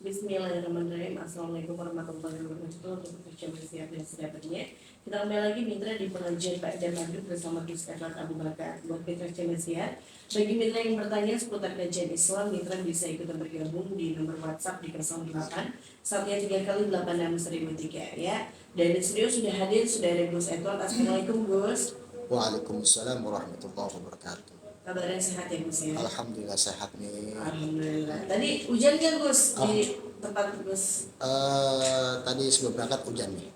Bismillahirrahmanirrahim. Assalamualaikum warahmatullahi wabarakatuh. Untuk pengajian bersiap dan sedianya, kita kembali lagi mitra di pengajian Pak dan Maghrib bersama Gus Edward Abu Bakar. Buat mitra bersiap, bagi mitra yang bertanya seputar kajian Islam, mitra bisa ikut bergabung di nomor WhatsApp di 08 1 3 kali 86 ya. Dan di studio sudah hadir, sudah ada Gus Edward. Assalamualaikum Gus. Waalaikumsalam warahmatullahi wabarakatuh. Kabarnya sehat ya Gus ya? Alhamdulillah sehat nih. Alhamdulillah. Tadi hujan kan Gus di tempat Gus? Tadi sebelum berangkat hujan nih.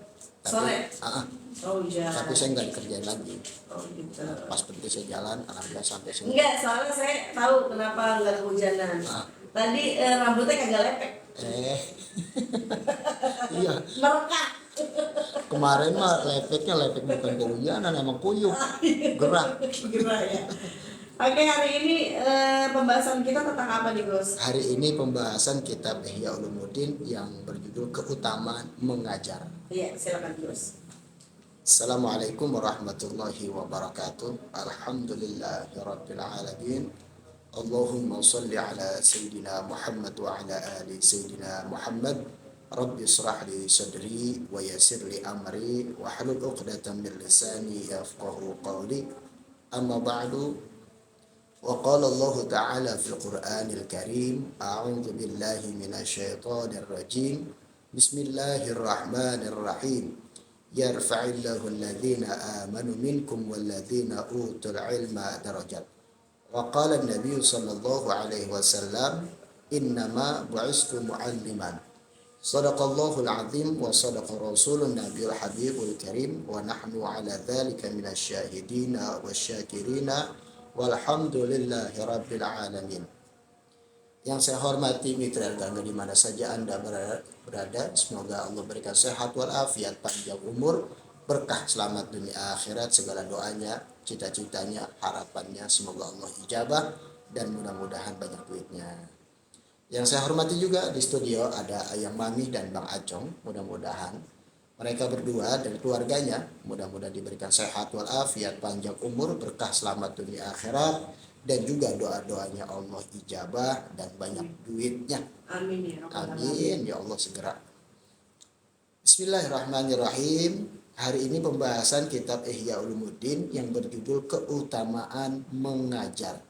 Sore? Oh hujan. Tapi saya nggak dikerjain lagi. Oh gitu. Pas berhenti saya jalan, alhamdulillah sampai sini. Enggak, soalnya saya tahu kenapa nggak kehujanan. Tadi rambutnya kagak lepek. Iya. Merekah. Kemarin mah lepek bukan kehujanan, emang kuyup. Gerah. Gerah ya. Oke, hari ini pembahasan kita tentang apa nih Gus? Hari ini pembahasan kitab Ihya Ulumuddin yang berjudul Keutamaan Mengajar. Iya, silakan Gus. Assalamualaikum warahmatullahi wabarakatuh. Alhamdulillahirabbil alamin. Allahumma shalli ala sayyidina Muhammad wa ala ali sayyidina Muhammad. Rabbi israh li sadri wa yassir li amri wa hlul 'uqdatam min lisani yafqahu qawli. Amma ba'du. Wa qala Allah ta'ala fil Qur'anil Karim, a'udzu billahi minasyaitonir rajim. Bismillahirrahmanirrahim. Yarfa'illahu alladhina amanu minkum walladhina utul ilma darajat. Wa qala an-nabiy sallallahu alaihi wasallam, innama bu'istu mu'alliman. Sadaqallahul azim wa sadaqa rasulun nabiyul habibul karim wa nahnu ala dhalika minasyahidina wasyakirina walhamdulillahi rabbil alamin. Yang saya hormati mitra gangga di mana saja Anda berada, semoga Allah berikan sehat walafiat, panjang umur, berkah selamat dunia akhirat, segala doanya, cita-citanya, harapannya semoga Allah ijabah dan mudah-mudahan banyak duitnya. Yang saya hormati juga di studio ada Ayang Mami dan Bang Acong, mudah-mudahan mereka berdua dan keluarganya mudah-mudahan diberikan sehat walafiat, panjang umur, berkah selamat dunia akhirat, dan juga doa-doanya Allah ijabah dan banyak duitnya. Amin ya Rabbal Amin ya Allah segera. Bismillahirrahmanirrahim. Hari ini pembahasan kitab Ihya Ulumuddin yang berjudul Keutamaan Mengajar.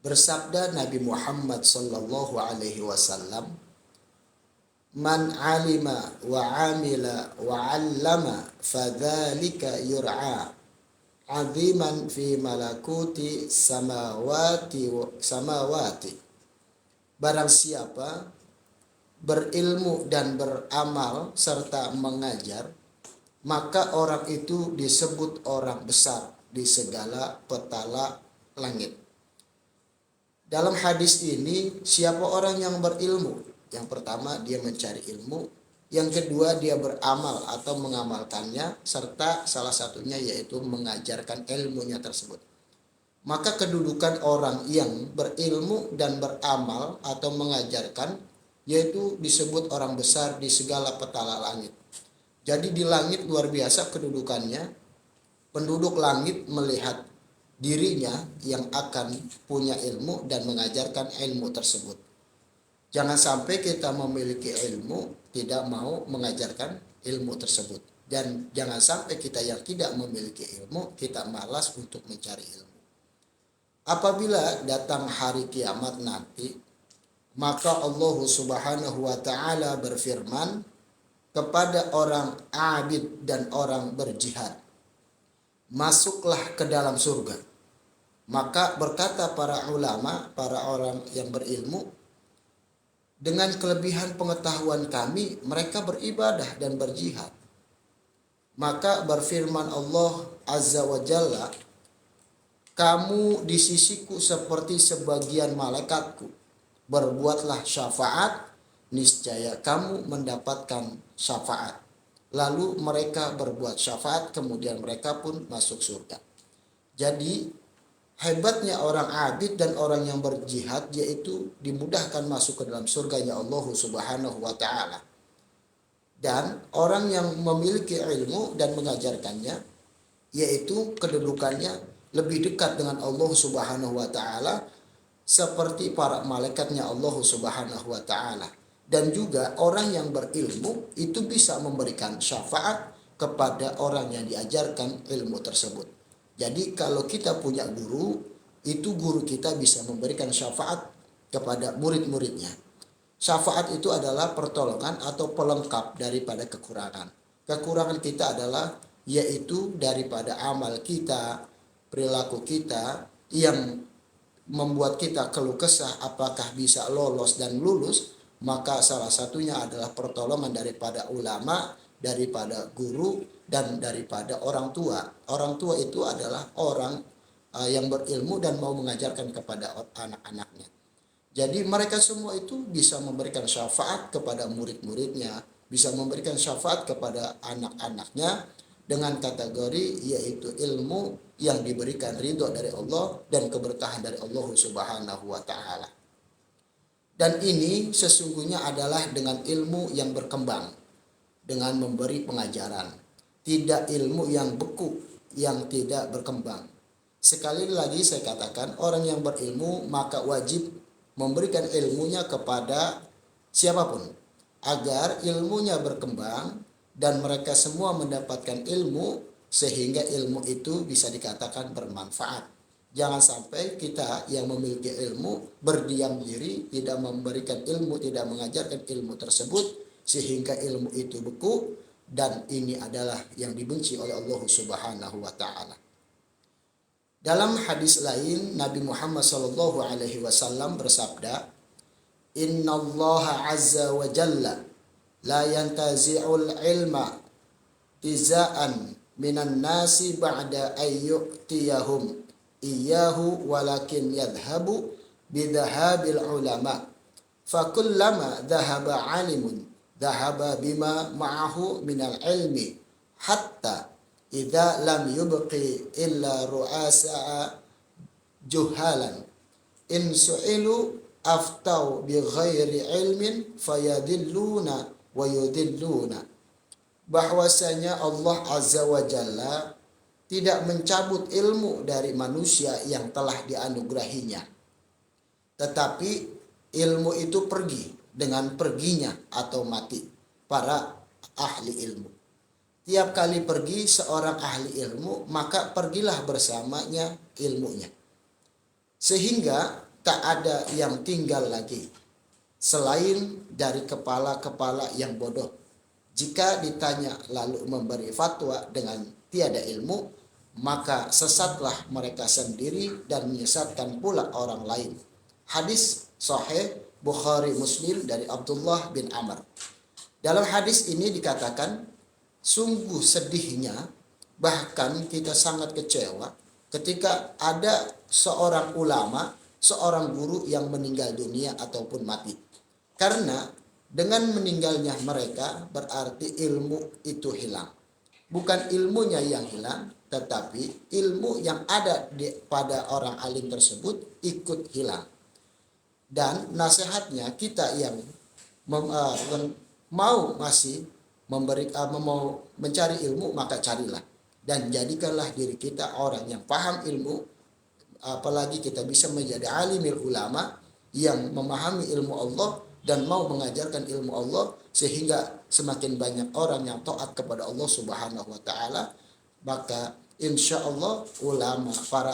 Bersabda Nabi Muhammad sallallahu alaihi wasallam, man alima wa amila wa 'allama fadzalika yur'a 'aziman fi malakuti samawati. Barang siapa berilmu dan beramal serta mengajar, maka orang itu disebut orang besar di segala petala langit. Dalam hadis ini, siapa orang yang berilmu? Yang pertama, dia mencari ilmu. Yang kedua, dia beramal atau mengamalkannya, serta salah satunya yaitu mengajarkan ilmunya tersebut. Maka kedudukan orang yang berilmu dan beramal atau mengajarkan, yaitu disebut orang besar di segala petala langit. Jadi di langit luar biasa kedudukannya. Penduduk langit melihat dirinya yang akan punya ilmu dan mengajarkan ilmu tersebut. Jangan sampai kita memiliki ilmu tidak mau mengajarkan ilmu tersebut. Dan jangan sampai kita yang tidak memiliki ilmu kita malas untuk mencari ilmu. Apabila datang hari kiamat nanti, maka Allah Subhanahu wa taala berfirman kepada orang abid dan orang berjihad, masuklah ke dalam surga. Maka berkata para ulama, para orang yang berilmu, dengan kelebihan pengetahuan kami, mereka beribadah dan berjihad. Maka berfirman Allah Azza wa Jalla, kamu di sisiku seperti sebagian malaikatku. Berbuatlah syafaat, niscaya kamu mendapatkan syafaat. Lalu mereka berbuat syafaat, kemudian mereka pun masuk surga. Jadi hebatnya orang abid dan orang yang berjihad, yaitu dimudahkan masuk ke dalam surganya Allah Subhanahu wa ta'ala. Dan orang yang memiliki ilmu dan mengajarkannya, yaitu kedudukannya lebih dekat dengan Allah Subhanahu wa ta'ala, seperti para malaikatnya Allah Subhanahu wa taala. Dan juga orang yang berilmu itu bisa memberikan syafaat kepada orang yang diajarkan ilmu tersebut. Jadi kalau kita punya guru, itu guru kita bisa memberikan syafaat kepada murid-muridnya. Syafaat itu adalah pertolongan atau pelengkap daripada kekurangan. Kekurangan kita adalah yaitu daripada amal kita, perilaku kita yang membuat kita keluh kesah apakah bisa lolos dan lulus, maka salah satunya adalah pertolongan daripada ulama, daripada guru, dan daripada orang tua. Orang tua itu adalah orang yang berilmu dan mau mengajarkan kepada anak-anaknya. Jadi mereka semua itu bisa memberikan syafaat kepada murid-muridnya, bisa memberikan syafaat kepada anak-anaknya dengan kategori yaitu ilmu yang diberikan ridho dari Allah dan keberkahan dari Allah Subhanahu wa taala. Dan ini sesungguhnya adalah dengan ilmu yang berkembang, dengan memberi pengajaran, tidak ilmu yang beku, yang tidak berkembang. Sekali lagi saya katakan, orang yang berilmu maka wajib memberikan ilmunya kepada siapapun agar ilmunya berkembang dan mereka semua mendapatkan ilmu sehingga ilmu itu bisa dikatakan bermanfaat. Jangan sampai kita yang memiliki ilmu berdiam diri, tidak memberikan ilmu, tidak mengajarkan ilmu tersebut sehingga ilmu itu beku, dan ini adalah yang dibenci oleh Allah Subhanahu wa taala. Dalam hadis lain Nabi Muhammad sallallahu alaihi wasallam bersabda, "Innallaha azza wa jalla la yantazi'ul ilma tizaan minan nasi ba'da ayyutiyahum iyyahu walakin yadhhabu bidhahabil ulama fakullama dhahaba alimun dhahaba bima ma'ahu minal ilmi hatta idza lam yubqi illa ru'asa juhalan in su'ilu aftau bi ghairi ilmin fayadilluna wa yudilluna." Bahwasanya Allah Azza wa Jalla tidak mencabut ilmu dari manusia yang telah dianugerahinya, tetapi ilmu itu pergi dengan perginya atau mati para ahli ilmu. Tiap kali pergi seorang ahli ilmu, maka pergilah bersamanya ilmunya, sehingga tak ada yang tinggal lagi selain dari kepala-kepala yang bodoh. Jika ditanya lalu memberi fatwa dengan tiada ilmu, maka sesatlah mereka sendiri dan menyesatkan pula orang lain. Hadis sahih Bukhari Muslim dari Abdullah bin Amr. Dalam hadis ini dikatakan, sungguh sedihnya, bahkan kita sangat kecewa ketika ada seorang ulama, seorang guru yang meninggal dunia ataupun mati. Karena dengan meninggalnya mereka berarti ilmu itu hilang. Bukan ilmunya yang hilang, tetapi ilmu yang ada pada orang alim tersebut ikut hilang. Dan nasihatnya kita yang mau masih mau mencari ilmu, maka carilah dan jadikanlah diri kita orang yang paham ilmu. Apalagi kita bisa menjadi alimil ulama yang memahami ilmu Allah dan mau mengajarkan ilmu Allah, sehingga semakin banyak orang yang taat kepada Allah Subhanahu wa taala, maka insya Allah ulama, para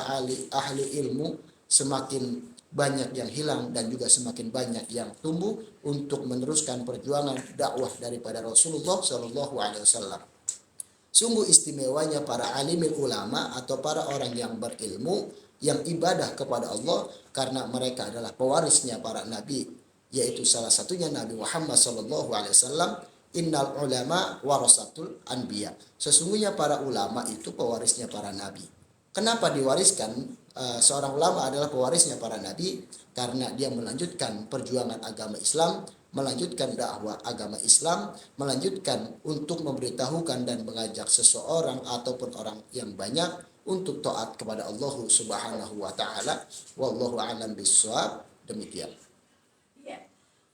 ahli ilmu semakin banyak yang hilang dan juga semakin banyak yang tumbuh untuk meneruskan perjuangan dakwah daripada Rasulullah Shallallahu alaihi wasallam. Sungguh istimewanya para alimil ulama atau para orang yang berilmu yang ibadah kepada Allah, karena mereka adalah pewarisnya para nabi, yaitu salah satunya Nabi Muhammad sallallahu alaihi wasallam. Innal ulama warasatul anbiya. Sesungguhnya para ulama itu pewarisnya para nabi. Kenapa diwariskan? Seorang ulama adalah pewarisnya para nabi karena dia melanjutkan perjuangan agama Islam, melanjutkan dakwah agama Islam, melanjutkan untuk memberitahukan dan mengajak seseorang ataupun orang yang banyak untuk taat kepada Allah Subhanahu wa taala. Wallahu a'lam bishawab. Demikian.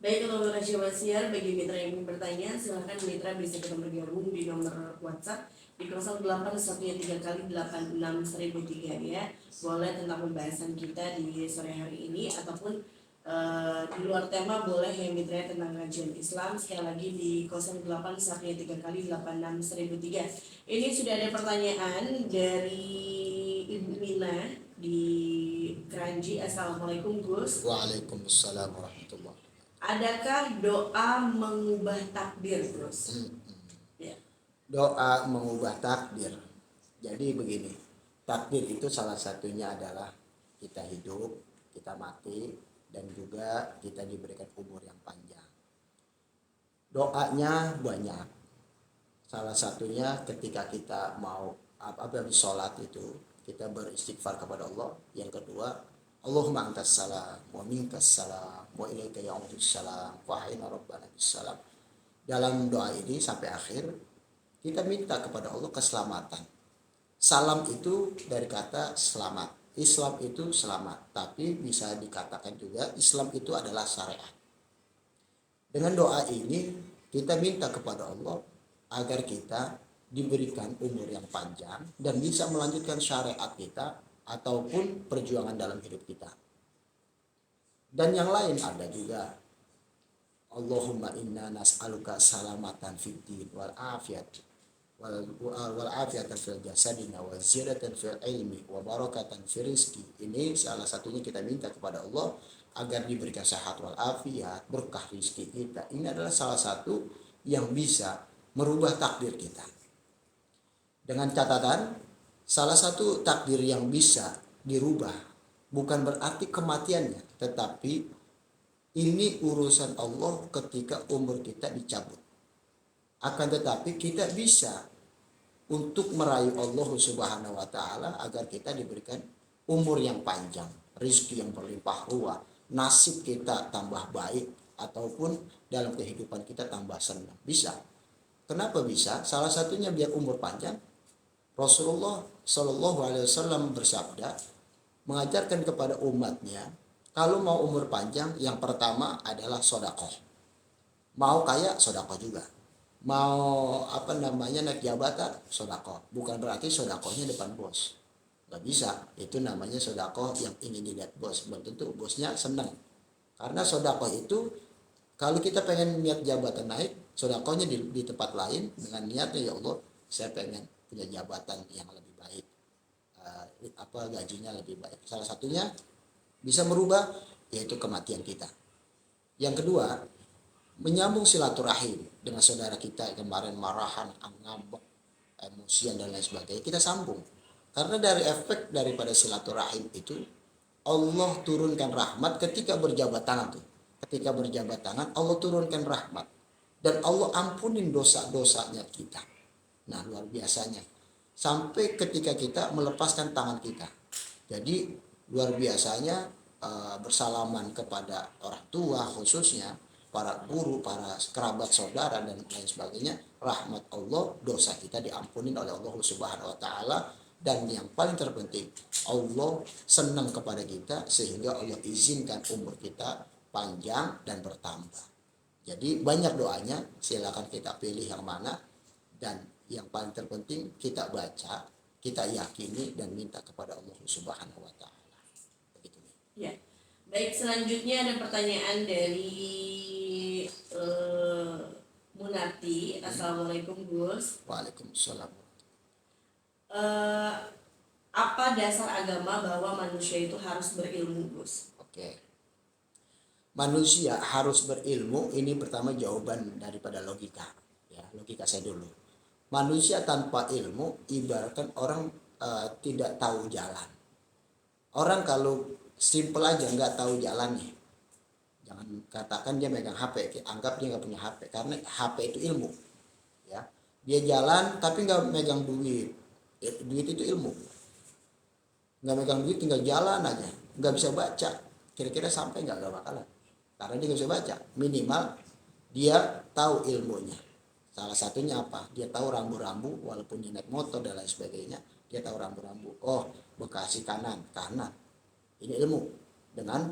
Baik, untuk Raja Wasiar, bagi mitra yang ingin bertanya, silahkan mitra bisa kita bergabung di nomor WhatsApp di 0813 kali 86.003 ya. Boleh tentang pembahasan kita di sore hari ini ataupun di luar tema boleh yang mitranya tentang kajian Islam. Sekali lagi di 0813 kali 86.003. Ini sudah ada pertanyaan dari Ibu Mina di Kranji. Assalamualaikum Gus. Waalaikumsalam warahmatullahi wabarakatuh. Adakah doa mengubah takdir, Gus? Ya. Doa mengubah takdir. Jadi begini, takdir itu salah satunya adalah kita hidup, kita mati, dan juga kita diberikan umur yang panjang. Doanya banyak. Salah satunya ketika kita mau habis sholat itu kita beristighfar kepada Allah. Yang kedua, Allahumma antas salam wa minkas salam wa ilaika ya'udus salam wa hayna rabbana bis salam. Dalam doa ini sampai akhir kita minta kepada Allah keselamatan. Salam itu dari kata selamat. Islam itu selamat, tapi bisa dikatakan juga Islam itu adalah syariat. Dengan doa ini kita minta kepada Allah agar kita diberikan umur yang panjang dan bisa melanjutkan syariat kita ataupun perjuangan dalam hidup kita. Dan yang lain ada juga, Allahumma inna nas'aluka salamatan fid din wal afiyat wal afiyatan fil jasadina wa ziyadatan fil ilmi wa barakatan fil rizki. Ini salah satunya kita minta kepada Allah agar diberikan sehat wal afiyat, berkah rizki kita. Ini adalah salah satu yang bisa merubah takdir kita. Dengan catatan, salah satu takdir yang bisa dirubah bukan berarti kematiannya, tetapi ini urusan Allah ketika umur kita dicabut. Akan tetapi kita bisa untuk meraih Allah Subhanahu wa taala agar kita diberikan umur yang panjang, rezeki yang berlimpah ruah, nasib kita tambah baik ataupun dalam kehidupan kita tambah senang. Bisa. Kenapa bisa? Salah satunya biar umur panjang. Rasulullah Shallallahu Alaihi Wasallam bersabda, mengajarkan kepada umatnya, kalau mau umur panjang, yang pertama adalah sodakoh. Mau kaya, sodakoh juga. Mau naik jabatan, sodakoh. Bukan berarti sodakohnya depan bos. Gak bisa. Itu namanya sodakoh yang ingin dilihat bos. Belum tentu bosnya senang. Karena sodakoh itu, kalau kita pengen niat jabatan naik, sodakohnya di tempat lain dengan niatnya, ya Allah, saya pengen punya jabatan yang lebih baik, gajinya lebih baik. Salah satunya bisa merubah yaitu kematian kita. Yang kedua, menyambung silaturahim dengan saudara kita yang kemarin marahan, ngambek, emosian dan lain sebagainya, kita sambung. Karena dari efek daripada silaturahim itu Allah turunkan rahmat ketika berjabat tangan tuh. Ketika berjabat tangan Allah turunkan rahmat dan Allah ampunin dosa-dosanya kita. Nah, luar biasanya. Sampai ketika kita melepaskan tangan kita. Jadi luar biasanya bersalaman kepada orang tua khususnya, para guru, para kerabat saudara dan lain sebagainya, rahmat Allah, dosa kita diampunin oleh Allah Subhanahu wa taala. Dan yang paling terpenting, Allah senang kepada kita sehingga Allah izinkan umur kita panjang dan bertambah. Jadi banyak doanya, silakan kita pilih yang mana, dan yang paling terpenting kita baca, kita yakini dan minta kepada Allah Subhanahu wa taala. Begitu. Ya. Baik, selanjutnya ada pertanyaan dari Munati. Assalamualaikum Gus. Waalaikumsalam. Apa dasar agama bahwa manusia itu harus berilmu, Gus? Oke. Manusia harus berilmu, ini pertama jawaban daripada logika. Ya, logika saya dulu. Manusia tanpa ilmu ibaratkan orang tidak tahu jalan. Orang kalau simple aja nggak tahu jalan nih, jangan katakan dia megang HP, anggap dia nggak punya HP, karena HP itu ilmu. Ya, dia jalan tapi nggak megang duit, duit itu ilmu. Nggak megang duit tinggal jalan aja, nggak bisa baca, kira-kira sampai nggak bakalan, karena dia nggak bisa baca. Minimal dia tahu ilmunya. Salah satunya apa? Dia tahu rambu-rambu, walaupun dia naik motor dan lain sebagainya, dia tahu rambu-rambu. Oh, Bekasi kanan. Ini ilmu dengan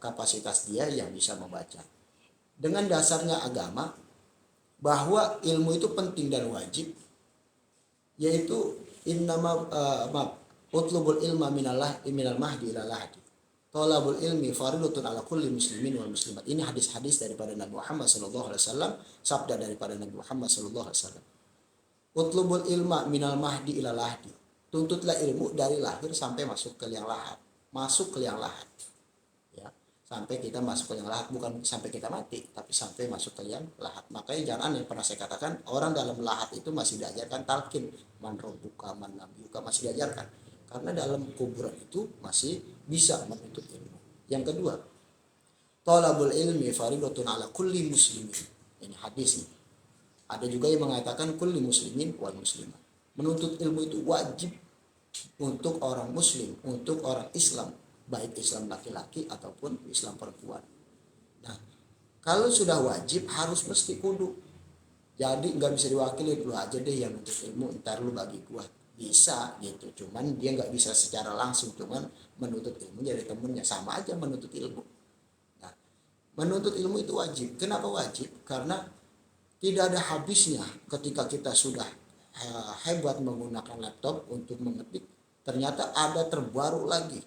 kapasitas dia yang bisa membaca. dengan dasarnya agama bahwa ilmu itu penting dan wajib, yaitu innama utlubul ilma minal mahdi ilal lahdi. Thalabul ilmi faridatun ala kulli muslimin wal muslimat. Ini hadis-hadis daripada Nabi Muhammad sallallahu alaihi wasallam, sabda daripada Nabi Muhammad sallallahu alaihi wasallam. Utlubul ilma minal mahdi ilal lahdi. Tuntutlah ilmu dari lahir sampai masuk ke liang lahat. Masuk ke liang lahat. Ya, sampai kita masuk ke liang lahat, bukan sampai kita mati, tapi sampai masuk ke liang lahat. Makanya jangan yang pernah saya katakan, orang dalam lahat itu masih diajarkan talqin, man rabbuka man nabiyuka, masih diajarkan. Karena dalam kuburan itu masih bisa menuntut ilmu. Yang kedua, thalabul ilmi faridatun ala kulli muslimin. Ini hadis nih. Ada juga yang mengatakan kulli muslimin wal muslimat. Menuntut ilmu itu wajib untuk orang muslim, untuk orang Islam, baik Islam laki-laki ataupun Islam perempuan. Nah, kalau sudah wajib harus mesti kudu. Jadi nggak bisa diwakili, lu aja deh yang nuntut ilmu, ntar lu bagi gua. Bisa gitu, cuman dia nggak bisa secara langsung, cuman menuntut ilmu dari temennya, sama aja menuntut ilmu. Nah, menuntut ilmu itu wajib. Kenapa wajib? Karena tidak ada habisnya ketika kita sudah hebat menggunakan laptop untuk mengetik, ternyata ada terbaru lagi.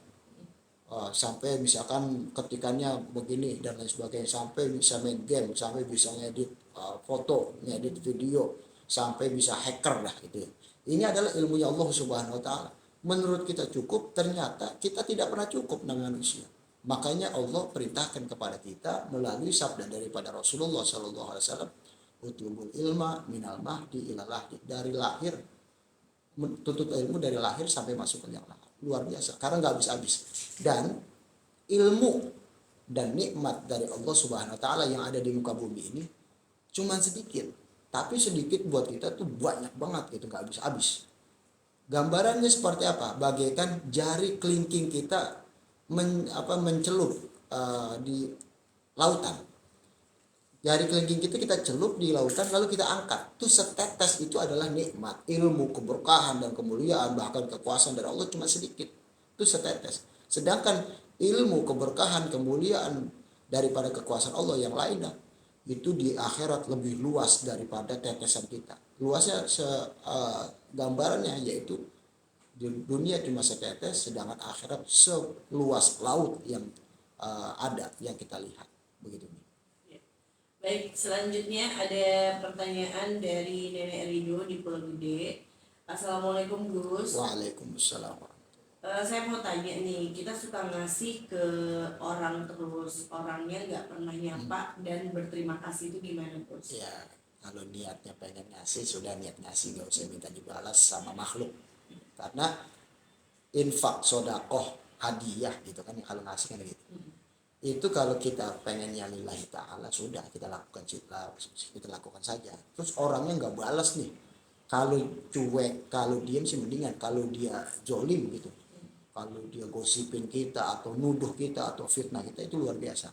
Sampai misalkan ketikannya begini dan lain sebagainya, sampai bisa main game, sampai bisa ngedit foto, ngedit video, sampai bisa hacker lah gitu ya. Ini adalah ilmunya Allah Subhanahu wa taala. Menurut kita cukup, ternyata kita tidak pernah cukup dengan manusia. Makanya Allah perintahkan kepada kita melalui sabda daripada Rasulullah sallallahu alaihi wasallam, utlubul ilma minal mahdi ilal lahdi. Dari lahir, tuntut ilmu dari lahir sampai masuk ke liang lahat. Luar biasa, karena nggak habis-habis. Dan ilmu dan nikmat dari Allah Subhanahu wa taala yang ada di muka bumi ini cuman sedikit, tapi sedikit buat kita tuh banyak banget gitu, nggak habis-habis. Gambarannya seperti apa? Bagaikan jari kelingking kita mencelup di lautan. Jari kelingking kita celup di lautan, lalu kita angkat. Tuh setetes itu adalah nikmat, ilmu, keberkahan dan kemuliaan, bahkan kekuasaan dari Allah cuma sedikit. Itu setetes. Sedangkan ilmu, keberkahan, kemuliaan daripada kekuasaan Allah yang lainnya itu di akhirat lebih luas daripada tetesan kita. Luasnya gambarannya yaitu di dunia cuma setetes, sedangkan akhirat seluas laut yang ada yang kita lihat. Begitu. Baik, selanjutnya ada pertanyaan dari Nenek Rido di Pulau Gede. Assalamualaikum Gus. Waalaikumsalam. Saya mau tanya nih, kita suka ngasih ke orang terus orangnya nggak pernah nyapa dan berterima kasih, itu gimana Gus? Ya, kalau niatnya pengen ngasih, sudah niat ngasih, nggak usah minta dibalas sama makhluk. Karena infak, sodakoh, hadiah gitu kan, kalau ngasih kan gitu. Itu kalau kita pengennya lillahi ta'ala, sudah kita lakukan saja. Terus orangnya nggak balas nih, kalau cuek, kalau diam sih mendingan. Kalau dia zolim gitu, kalau dia gosipin kita atau nuduh kita atau fitnah kita, itu luar biasa.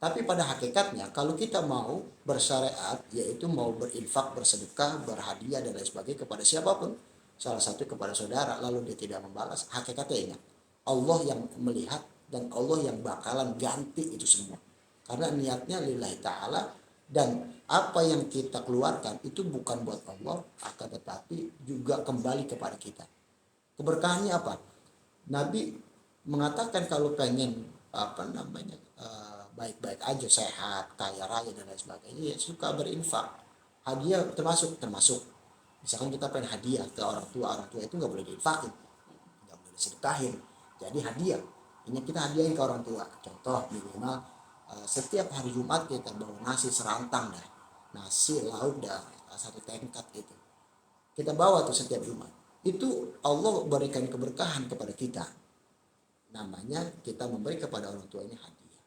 Tapi pada hakikatnya kalau kita mau bersyariat, yaitu mau berinfak, bersedekah, berhadiah dan lain sebagainya kepada siapapun, salah satu kepada saudara, lalu dia tidak membalas, hakikatnya ingat, Allah yang melihat dan Allah yang bakalan ganti itu semua. Karena niatnya lillahi ta'ala, dan apa yang kita keluarkan itu bukan buat Allah, akan tetapi juga kembali kepada kita. Keberkahannya apa? Nabi mengatakan kalau pengen baik-baik aja, sehat, kaya raya dan lain sebagainya, ya suka berinfak. Hadiah termasuk. Misalkan kita pengen hadiah ke orang tua itu nggak boleh diinfakin, nggak boleh disedekahin. Jadi hadiah, ini kita hadiahin ke orang tua. Contoh minimal setiap hari Jumat kita bawa nasi serantang dah, nasi lauk dah, satu tingkat gitu. Kita bawa tuh setiap Jumat. Itu Allah berikan keberkahan kepada kita. Namanya kita memberi kepada orang tua ini hadiah.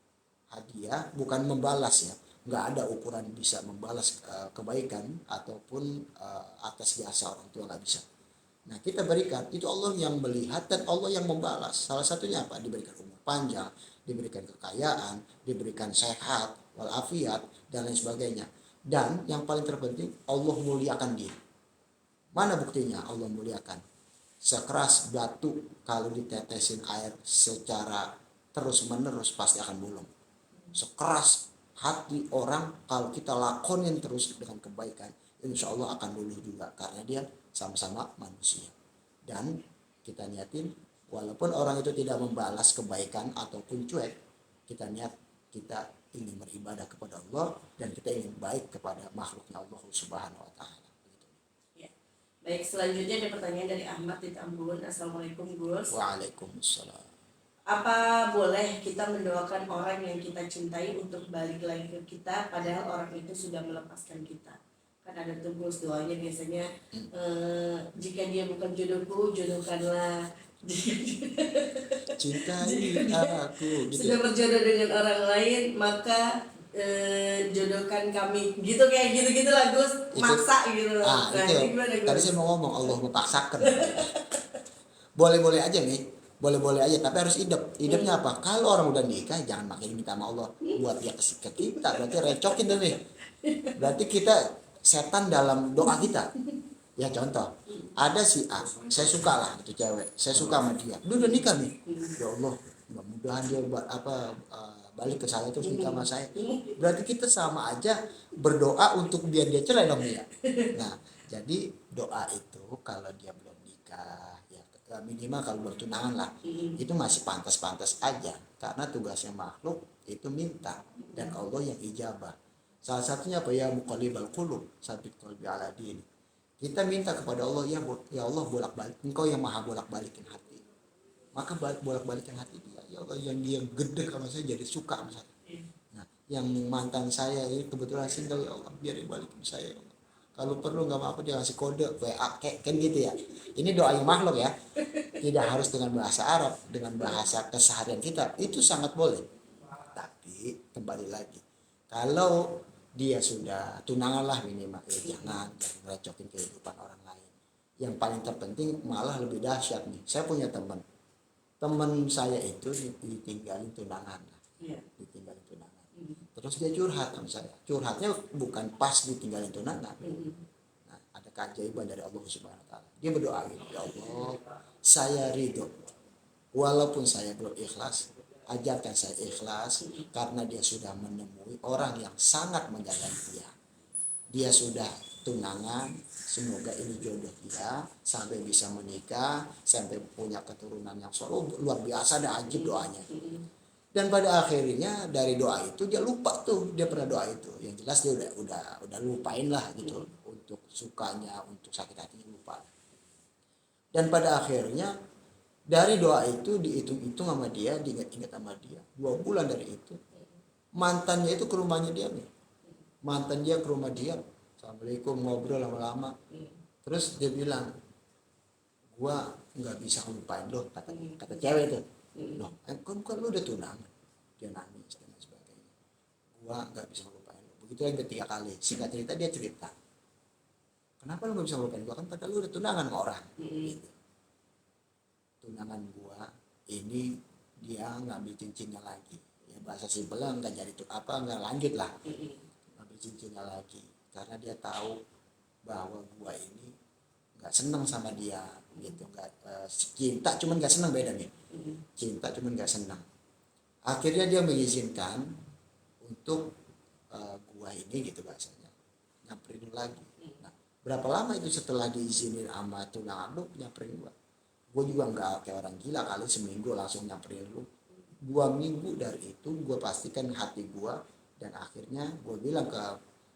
Hadiah bukan membalas ya. Nggak ada ukuran bisa membalas kebaikan ataupun atas jasa orang tua, nggak bisa. Nah kita berikan, itu Allah yang melihat dan Allah yang membalas. Salah satunya apa? Diberikan umur panjang, diberikan kekayaan, diberikan sehat, walafiat dan lain sebagainya. Dan yang paling terpenting, Allah muliakan dia. Mana buktinya Allah muliakan? Sekeras batu kalau ditetesin air secara terus menerus pasti akan bulung. Sekeras hati orang kalau kita lakonin terus dengan kebaikan, insya Allah akan luluh juga karena dia sama-sama manusia. Dan kita niatin walaupun orang itu tidak membalas kebaikan ataupun cuek, kita niat kita ingin beribadah kepada Allah dan kita ingin baik kepada makhluknya Allah Subhanahu wa taala. Ya. Baik, selanjutnya ada pertanyaan dari Ahmad di Tambun. Assalamualaikum Gus. Waalaikumsalam. Apa boleh kita mendoakan orang yang kita cintai untuk balik lagi ke kita padahal orang itu sudah melepaskan kita? Kan ada tuh Gus doanya biasanya, jika dia bukan jodohku, jodohkanlah. Cintai aku gitu. Sudah berjodoh dengan orang lain, maka jodohkan kami. Gitu kayak gitu-gitu lah Gus, maksa gitu. Nah, itu ini gimana, Gus? tadi saya mau ngomong Allah memaksakan. Boleh-boleh aja nih, boleh-boleh aja, tapi harus hidupnya apa? Kalau orang udah nikah jangan makin minta sama Allah buat dia ke kita, berarti recokin deh nih. Berarti kita setan dalam doa kita. Ya contoh, ada si A, saya suka lah itu cewek, saya suka sama dia, dia udah nikah nih, ya Allah, mudah-mudahan dia balik ke saya terus nikah sama saya. Berarti kita sama aja berdoa untuk biar dia cerai dong ya. Nah, jadi doa itu kalau dia belum nikah, ya minimal kalau belum tunangan lah, itu masih pantas-pantas aja, karena tugasnya makhluk itu minta dan Allah yang ijabah. Salah satunya apa ya, muqallibal qulub, sabit qalbi ala dini. Kita minta kepada Allah, ya Allah bolak-balik, Engkau yang maha bolak-balikin hati. Maka bolak-balikin hati dia. Ya Allah, yang dia gede sama saya jadi suka sama saya. Nah, yang mantan saya ini kebetulan single, ya Allah biar dia balikin saya. Ya Allah. Kalau perlu nggak apa-apa dia ngasih kode WA kan gitu ya. Ini doa yang makhluk ya. Tidak harus dengan bahasa Arab, dengan bahasa keseharian kita. Itu sangat boleh. Tapi kembali lagi, kalau dia sudah tunangan lah minimal, jangan recokin kehidupan orang lain. Yang paling terpenting malah lebih dahsyat nih. Saya punya teman saya itu ditinggalin tunangan lah. Ditinggalin tunangan. Terus dia curhat sama saya. Curhatnya bukan pas ditinggalin tunangan. Nah, ada keajaiban dari Allah Subhanahu wa taala. Dia berdoa gitu, ya Allah, saya ridho walaupun saya belum ikhlas, ajarkan saya ikhlas karena dia sudah menemui orang yang sangat menyayangi dia. Dia sudah tunangan, semoga ini jodoh dia sampai bisa menikah, sampai punya keturunan yang luar biasa, ada ajib doanya. Dan pada akhirnya dari doa itu dia lupa tuh dia pernah doa itu. Yang jelas dia udah lupain lah gitu, untuk sukanya, untuk sakit hatinya lupa. Dan pada akhirnya dari doa itu dihitung-hitung sama dia, diingat-ingat sama dia. 2 bulan dari itu, mantannya itu ke rumahnya dia nih. Mantan dia ke rumah dia. Assalamualaikum, ngobrol lama-lama. Terus dia bilang, gua nggak bisa ngelupain lo, kata cewek itu. Loh, kan lo udah tunangan. Dia nangis dan sebagainya. Gua nggak bisa ngelupain lo. Begitu yang ketiga kali. Singkat cerita dia cerita. Kenapa lo nggak bisa ngelupain gua? Kan padahal lo udah tunangan sama orang. Gitu. Tunangan gua ini dia ngambil cincinnya lagi, ya bahasa simpelnya nggak jadi nggak lanjut lah, ngambil cincinnya lagi karena dia tahu bahwa gua ini nggak seneng sama dia gitu, nggak cinta cuman nggak seneng, beda nih, cinta cuman nggak seneng. Akhirnya dia mengizinkan untuk gua ini gitu bahasanya nyamperin lagi. Nah, berapa lama itu setelah diizinin sama tunangan lu nyamperin gua? Gue juga nggak kayak orang gila kali seminggu langsung nyamperin lu. 2 minggu dari itu gue pastikan hati gue, dan akhirnya gue bilang ke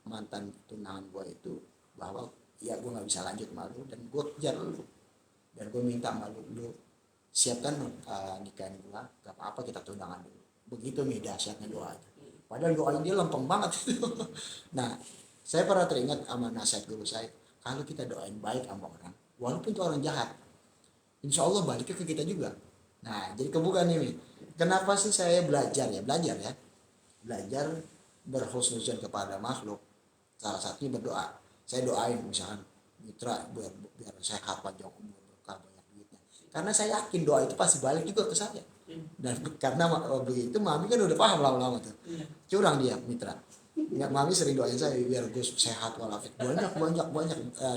mantan tunangan gue itu bahwa ya gue nggak bisa lanjut malu dan gue kejar lu, dan gue minta malu lu siapkan nikahin gue, gak apa-apa kita tunangan dulu. Begitu nih dahsyatnya doanya. Padahal doanya dia lempeng banget. Nah, saya pernah teringat sama nasihat guru saya, kalau kita doain baik sama orang, walaupun itu orang jahat, insya Allah baliknya ke kita juga. Nah, jadi kebuka nih. Kenapa sih saya belajar berhusnuzon kepada makhluk? Salah satunya berdoa. Saya doain misalkan mitra biar sehat, panjang umur, berkah, banyak duitnya. Karena saya yakin doa itu pasti balik juga ke saya. Dan karena begitu mami kan udah paham lama-lama tuh. Curang dia mitra. Ya, mami sering doain saya biar gue sehat walafiat, banyak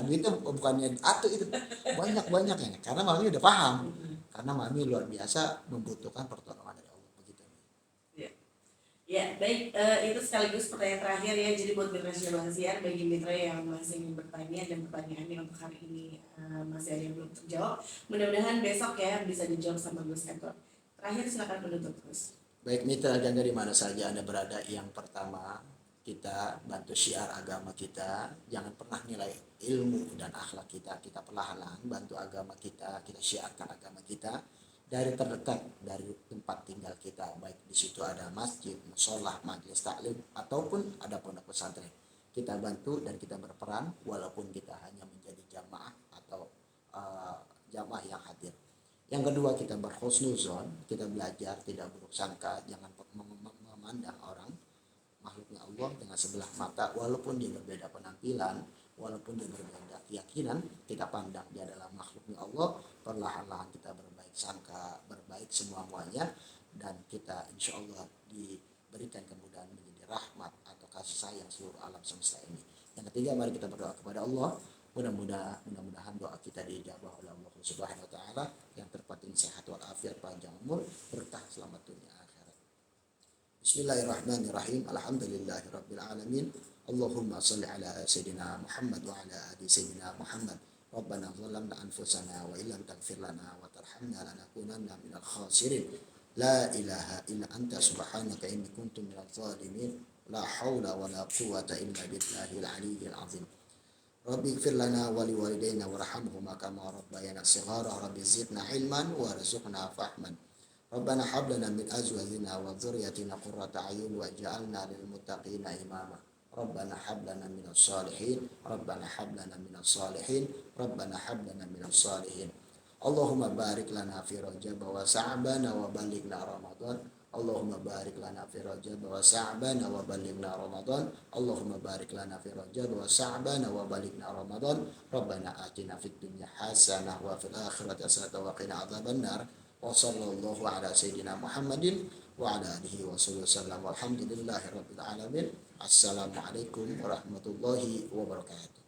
duitnya bukannya atuh itu banyak ya, karena mami udah paham, karena mami luar biasa membutuhkan pertolongan dari Allah begitu. Ya. Ya, baik. Itu sekaligus pertanyaan terakhir ya. Jadi buat mitra Silvasiar, bagi mitra yang masih ingin bertanya dan pertanyaannya untuk hari ini masih ada yang belum terjawab, mudah-mudahan besok ya bisa dijawab sama Gus Eko. Terakhir silakan penutup Gus. Baik mitra dan dari mana saja Anda berada, yang pertama kita bantu syiar agama kita, jangan pernah nilai ilmu dan akhlak kita, kita perlahan-lahan bantu agama kita syiarkan agama kita dari terdekat, dari tempat tinggal kita, baik di situ ada masjid, musola, majelis taklim ataupun ada pondok pesantren. Kita bantu dan kita berperan walaupun kita hanya menjadi jamaah atau jamaah yang hadir. Yang kedua, kita berhusnuzon, kita belajar tidak buruk sangka, jangan memandang orang makhluknya Allah dengan sebelah mata, walaupun dia berbeda penampilan, walaupun dia berbeda keyakinan, kita pandang dia adalah makhluknya Allah. Perlahan-lahan kita berbaik sangka, berbaik semua-muanya, dan kita insya Allah diberikan kemudahan menjadi rahmat atau kasih sayang seluruh alam semesta ini. Yang ketiga, mari kita berdoa kepada Allah. Mudah-mudahan doa kita dijabah oleh Allah Subhanahu wa taala, yang terpenting sehat walafiat, panjang umur, berkah selamat dunia akhirat. Bismillahirrahmanirrahim. Alhamdulillahirabbil alamin. Allahumma shalli ala sayyidina Muhammad wa ala ali sayyidina Muhammad. Rabbana zalamna anfusana wa illam taghfir lana wa tarhamna lanakunanna minal khasirin. La ilaha illa anta subhanaka inni kuntu minadh dhalimin. La haula wa la quwwata illa billahil aliyyil azim. Rabbi ighfir lana wa liwalidayna warhamhuma kama rabbayana shighara. Rabbi zidna ilman warzuqna fahman. Rabbana hab lana min azwajina wa dhurriyyatina qurrata a'yun waj'alna lil muttaqina imama. Rabbana hab lana minas salihin. Rabbana hab lana minas salihin. Rabbana hab lana minas salihin. Allahumma barik lana fi Rajab wa Sha'ban wa balighna Ramadan. Allahumma barik lana fi Rajab wa Sha'ban wa balighna Ramadan. Allahumma barik lana fi Rajab wa Sha'ban wa balighna Ramadan. Rabbana atina fid dunya hasanah wa fil akhirati hasanah wa qina adzabannar. Wa sallallahu ala sayyidina Muhammadin wa ala alihi wa sallam. Walhamdulillahi rabbil alamin. Assalamualaikum warahmatullahi wabarakatuh.